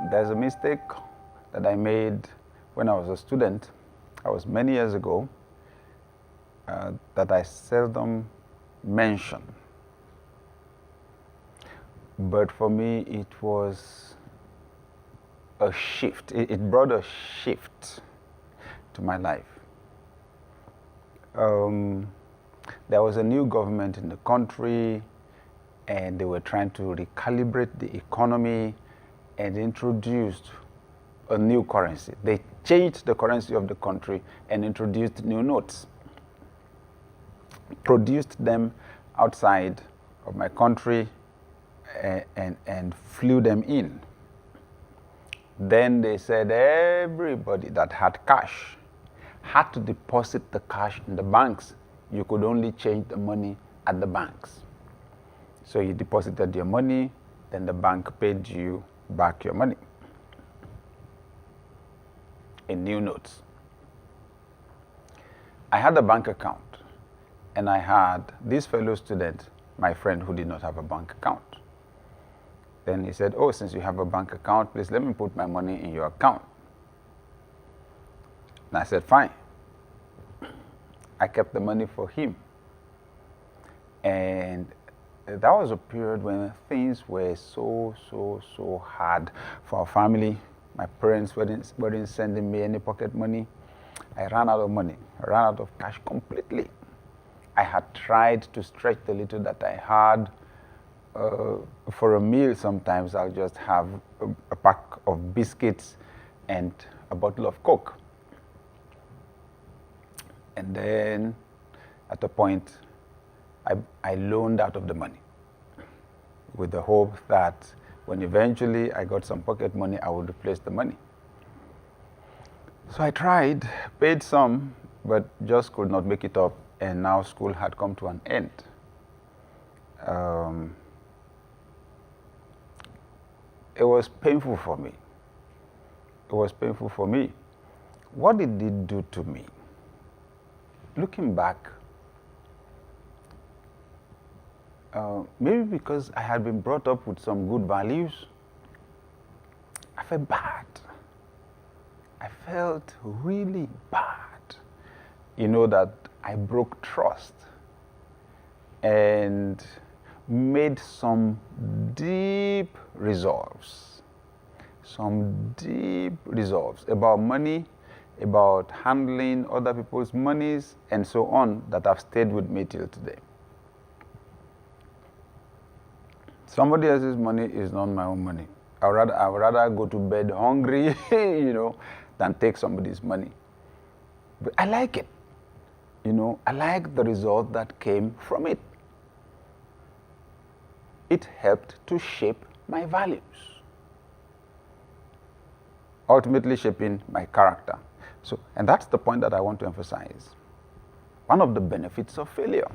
There's a mistake that I made when I was a student. That was many years ago, that I seldom mention. But for me, it was a shift. It brought a shift to my life. There was a new government in the country, and they were trying to recalibrate the economy and introduced a new currency. They changed the currency of the country and introduced new notes, produced them outside of my country and flew them in. Then they said everybody that had cash had to deposit the cash in the banks. You could only change the money at the banks. So you deposited your money, then the bank paid you back your money in new notes. I had a bank account, and I had this fellow student, my friend, who did not have a bank account. Then he said, oh, since you have a bank account, please let me put my money in your account. And I said, fine. I kept the money for him. And that was a period when things were so hard for our family. My parents weren't sending me any pocket money. I ran out of money. I ran out of cash completely. I had tried to stretch the little that I had. For a meal, sometimes I'll just have a pack of biscuits and a bottle of Coke. And then at a point, I loaned out of the money with the hope that when eventually I got some pocket money, I would replace the money. So I tried, paid some, but just could not make it up, and now school had come to an end. It was painful for me. It was painful for me. What did it do to me? Looking back, maybe because I had been brought up with some good values, I felt bad. I felt really bad. You know, that I broke trust and made some deep resolves about money, about handling other people's monies, and so on, that have stayed with me till today. Somebody else's money is not my own money. I would rather go to bed hungry, you know, than take somebody's money. But I like it. You know, I like the result that came from it. It helped to shape my values, ultimately shaping my character. So, and that's the point that I want to emphasize. One of the benefits of failure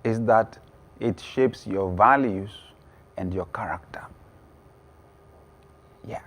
is that it shapes your values and your character. Yeah.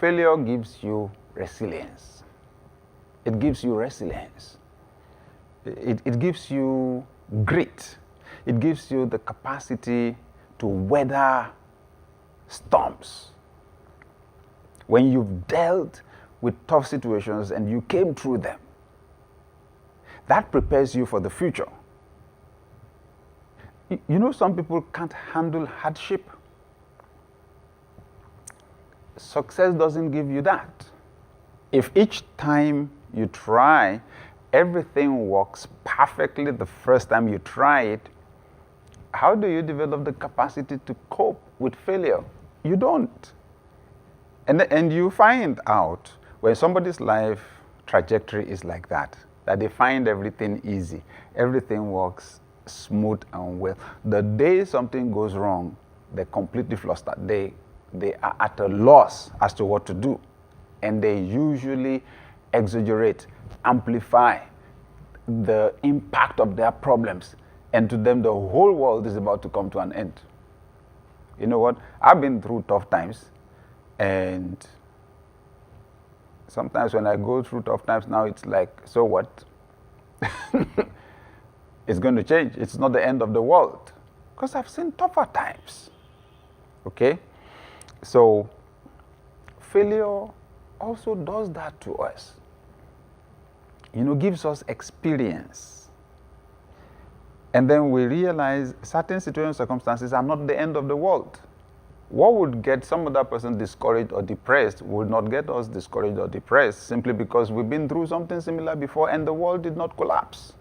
Failure gives you resilience. It gives you resilience. It gives you grit. It gives you the capacity to weather storms. When you've dealt with tough situations and you came through them, that prepares you for the future. You know, some people can't handle hardship. Success doesn't give you that. If each time you try, everything works perfectly the first time you try it, how do you develop the capacity to cope with failure? You don't. And you find out when somebody's life trajectory is like that they find everything easy, everything works smooth and well. The day something goes wrong, they're completely flustered. They are at a loss as to what to do. And they usually exaggerate, amplify the impact of their problems. And to them, the whole world is about to come to an end. You know what? I've been through tough times. And sometimes when I go through tough times now, it's like, so what? It's going to change. It's not the end of the world. Because I've seen tougher times. Okay? So, failure also does that to us. Gives us experience. And then we realize certain situations, circumstances are not the end of the world. What would get some other person discouraged or depressed would not get us discouraged or depressed simply because we've been through something similar before and the world did not collapse.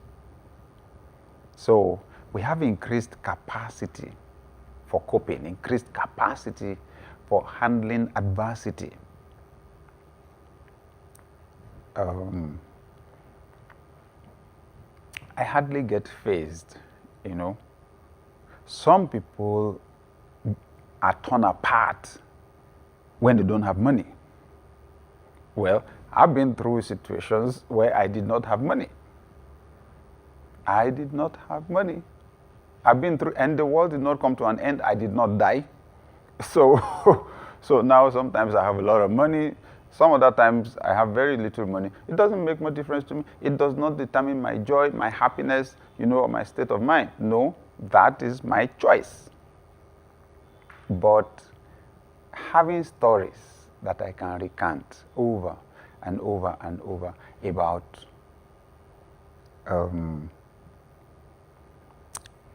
So we have increased capacity for coping, increased capacity for handling adversity. I hardly get fazed, Some people are torn apart when they don't have money. Well, I've been through situations where I did not have money. I did not have money. I've been through, and the world did not come to an end. I did not die. So, so now sometimes I have a lot of money. Some other times I have very little money. It doesn't make much difference to me. It does not determine my joy, my happiness, or my state of mind. No, that is my choice. But having stories that I can recount over and over and over about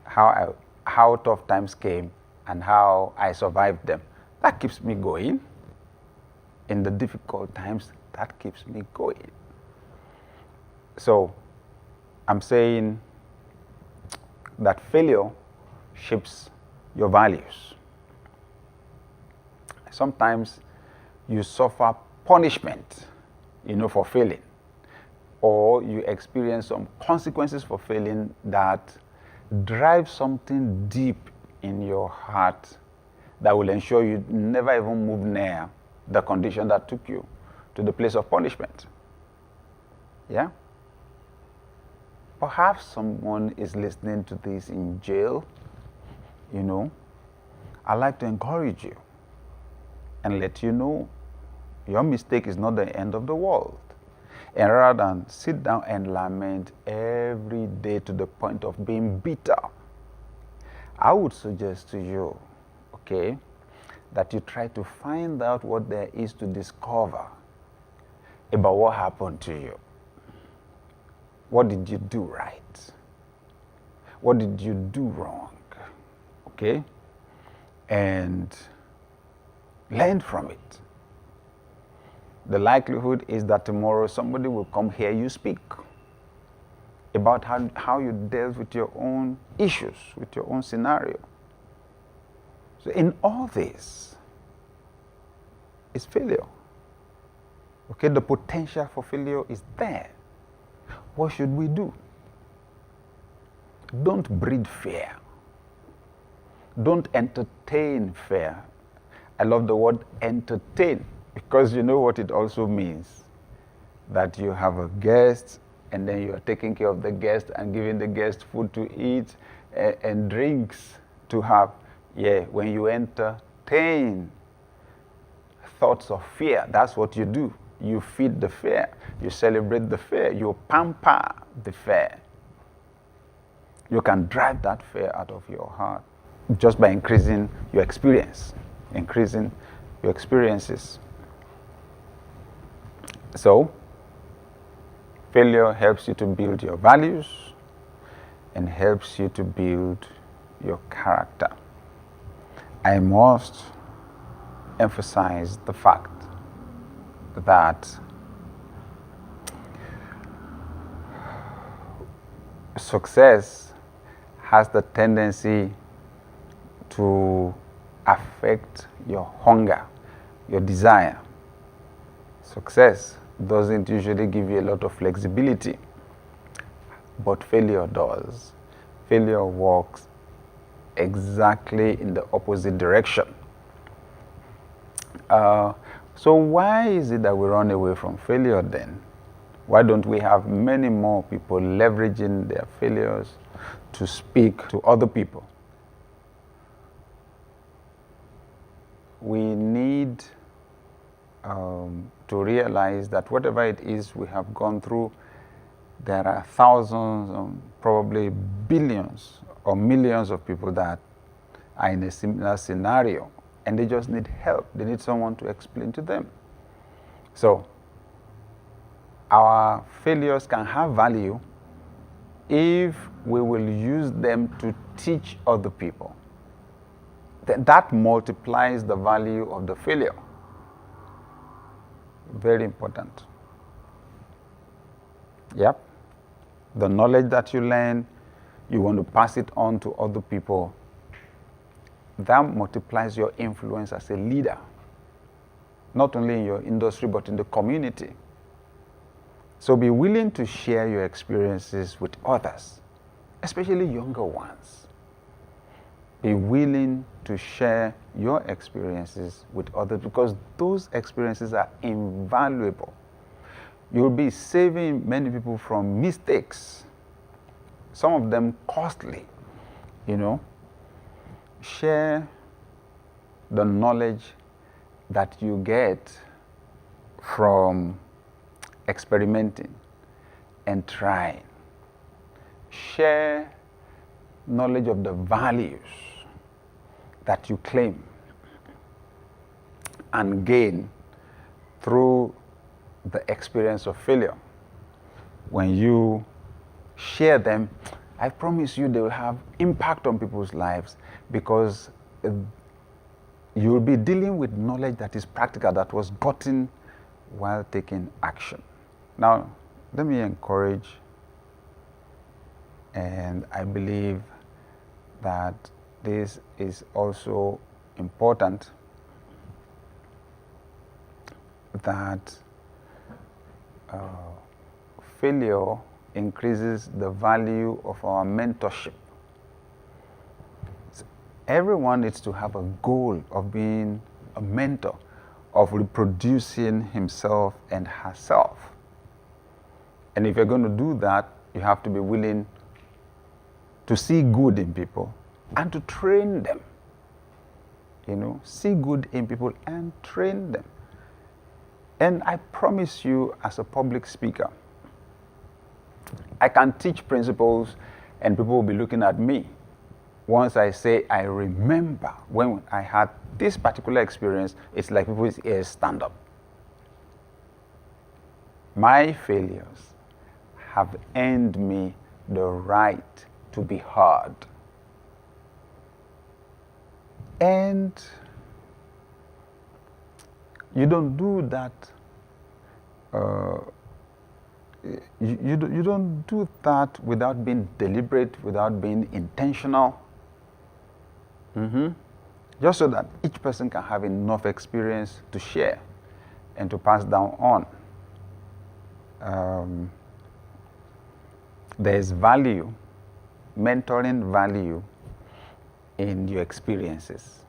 how tough times came and how I survived them, that keeps me going. In the difficult times, that keeps me going. So I'm saying that failure shapes your values. Sometimes you suffer punishment, for failing, or you experience some consequences for failing that drive something deep in your heart that will ensure you never even move near the condition that took you to the place of punishment. Yeah? Perhaps someone is listening to this in jail. I'd like to encourage you and let you know your mistake is not the end of the world. And rather than sit down and lament every day to the point of being bitter, I would suggest to you, okay, that you try to find out what there is to discover about what happened to you. What did you do right? What did you do wrong? Okay? And learn from it. The likelihood is that tomorrow somebody will come hear you speak about how you dealt with your own issues, with your own scenario. So in all this is failure. Okay, the potential for failure is there. What should we do? Don't breed fear. Don't entertain fear. I love the word entertain, because you know what it also means. That you have a guest and then you are taking care of the guest and giving the guest food to eat and drinks to have. Yeah, when you entertain thoughts of fear, that's what you do. You feed the fear. You celebrate the fear. You pamper the fear. You can drive that fear out of your heart just by increasing your experience, increasing your experiences. So, failure helps you to build your values and helps you to build your character. I must emphasize the fact that success has the tendency to affect your hunger, your desire. Success doesn't usually give you a lot of flexibility, but failure does. Failure works exactly in the opposite direction. So why is it that we run away from failure then? Why don't we have many more people leveraging their failures to speak to other people? We need to realize that whatever it is we have gone through, there are thousands, probably billions or millions of people that are in a similar scenario. and they just need help. They need someone to explain to them. So our failures can have value if we will use them to teach other people. Then that multiplies the value of the failure. Very important. Yep. The knowledge that you learn, you want to pass it on to other people. That multiplies your influence as a leader, not only in your industry, but in the community. So be willing to share your experiences with others, especially younger ones. Be willing to share your experiences with others because those experiences are invaluable. You'll be saving many people from mistakes, some of them costly, Share the knowledge that you get from experimenting and trying. Share knowledge of the values that you claim and gain through the experience of failure. When you share them, I promise you they will have impact on people's lives because you'll be dealing with knowledge that is practical, that was gotten while taking action. Now, let me encourage, and I believe that this is also important, that failure increases the value of our mentorship. So everyone needs to have a goal of being a mentor, of reproducing himself and herself. And if you're going to do that, you have to be willing to see good in people and to train them. See good in people and train them. And I promise you, as a public speaker, I can teach principles and people will be looking at me. Once I say, I remember when I had this particular experience, it's like people's ears stand up. My failures have earned me the right to be heard. And you don't do that. You don't do that without being deliberate, without being intentional. Just so that each person can have enough experience to share and to pass down on. There is value, mentoring value in your experiences.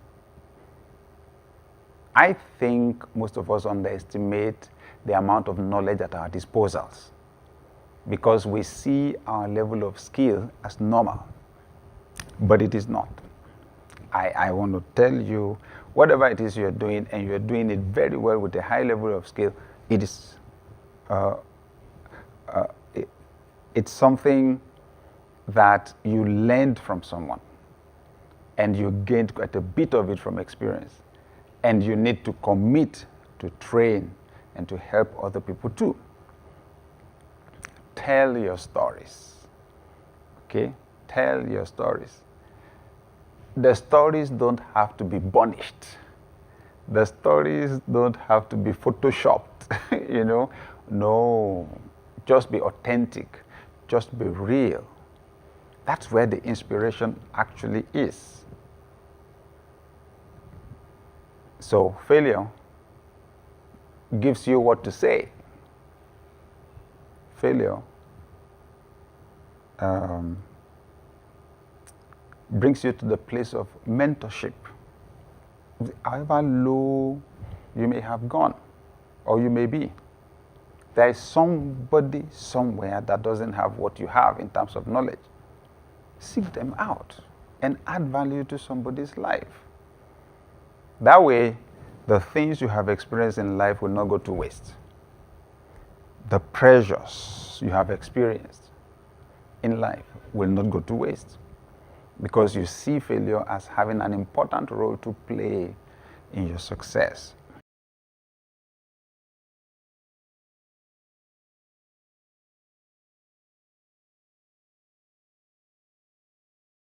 I think most of us underestimate the amount of knowledge at our disposals because we see our level of skill as normal, but it is not. I want to tell you, whatever it is you're doing, and you're doing it very well with a high level of skill, it's something that you learned from someone, and you gained quite a bit of it from experience, and you need to commit to train and to help other people too. Tell your stories, okay? Tell your stories. The stories don't have to be burnished. The stories don't have to be photoshopped, No, just be authentic, just be real. That's where the inspiration actually is. So failure gives you what to say. Failure brings you to the place of mentorship. However low you may have gone, or you may be, there is somebody somewhere that doesn't have what you have in terms of knowledge. Seek them out and add value to somebody's life. That way, the things you have experienced in life will not go to waste. The pressures you have experienced in life will not go to waste because you see failure as having an important role to play in your success.